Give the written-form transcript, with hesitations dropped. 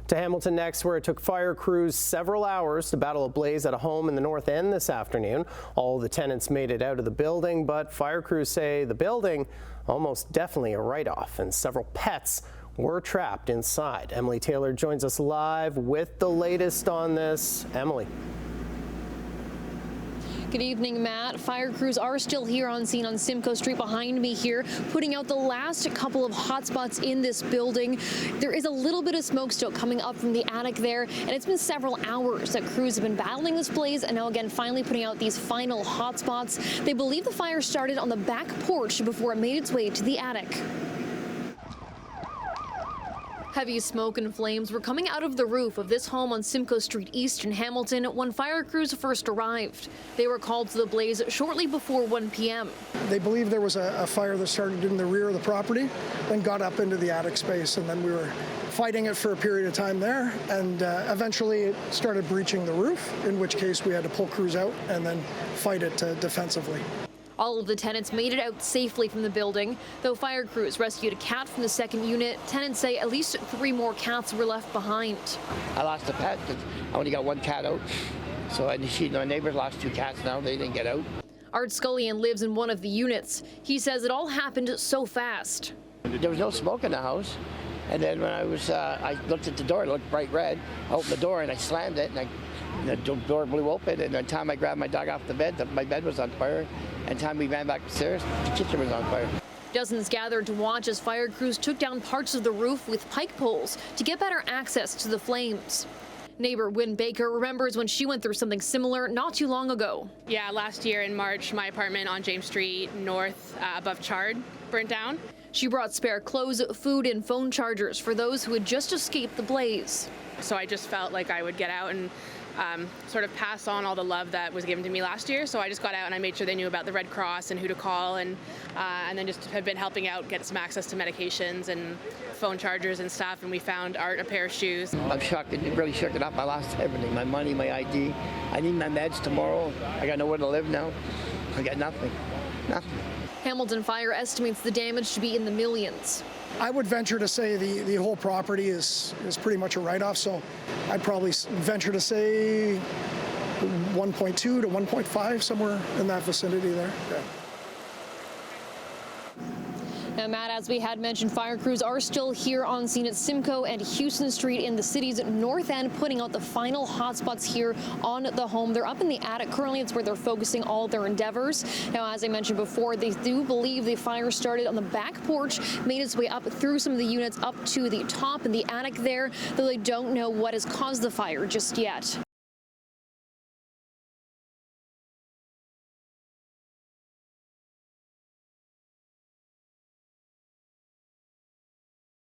To Hamilton next, where it took fire crews several hours to battle a blaze at a home in the North End this afternoon. All the tenants made it out of the building, but fire crews say the building almost definitely a write-off, and several pets were trapped inside. Emily Taylor joins us live with the latest on this. Emily. Good evening, Matt. Fire crews are still here on scene on Simcoe Street behind me here, putting out the last couple of hotspots in this building. There is a little bit of smoke still coming up from the attic there, and it's been several hours that crews have been battling this blaze and now again finally putting out these final hotspots. They believe the fire started on the back porch before it made its way to the attic. Heavy smoke and flames were coming out of the roof of this home on Simcoe Street East in Hamilton when fire crews first arrived. They were called to the blaze shortly before 1 p.m. They believe there was a fire that started in the rear of the property and got up into the attic space, and then we were fighting it for a period of time there, and eventually it started breaching the roof, in which case we had to pull crews out and then fight it defensively. All of the tenants made it out safely from the building. Though fire crews rescued a cat from the second unit, tenants say at least 3 more cats were left behind. I lost a pet. I only got 1 cat out. So my neighbors lost 2 cats now. They didn't get out. Art Scullion lives in one of the units. He says it all happened so fast. There was no smoke in the house. And then when I looked at the door, it looked bright red. I opened the door and I slammed it, and the door blew open. And by the time I grabbed my dog off the bed, my bed was on fire. And time we ran back upstairs, the kitchen was on fire. Dozens gathered to watch as fire crews took down parts of the roof with pike poles to get better access to the flames. Neighbor Wynn Baker remembers when she went through something similar not too long ago. Yeah, last year in March, my apartment on James Street North above Chard burnt down. She brought spare clothes, food, and phone chargers for those who had just escaped the blaze. So I just felt like I would get out and sort of pass on all the love that was given to me last year. So I just got out and I made sure they knew about the Red Cross and who to call, and then just have been helping out, get some access to medications and phone chargers and stuff. And we found Art a pair of shoes. I'm shocked. It really shook it up. I lost everything, my money, my ID. I need my meds tomorrow. I got nowhere to live now. I got nothing. Hamilton Fire estimates the damage to be in the millions. I would venture to say the whole property is pretty much a write-off, so I'd probably venture to say 1.2 to 1.5, somewhere in that vicinity there. Yeah. Now, Matt, as we had mentioned, fire crews are still here on scene at Simcoe and Hughson Street in the city's north end, putting out the final hotspots here on the home. They're up in the attic currently. It's where they're focusing all their endeavors. Now, as I mentioned before, they do believe the fire started on the back porch, made its way up through some of the units up to the top in the attic there, though they don't know what has caused the fire just yet.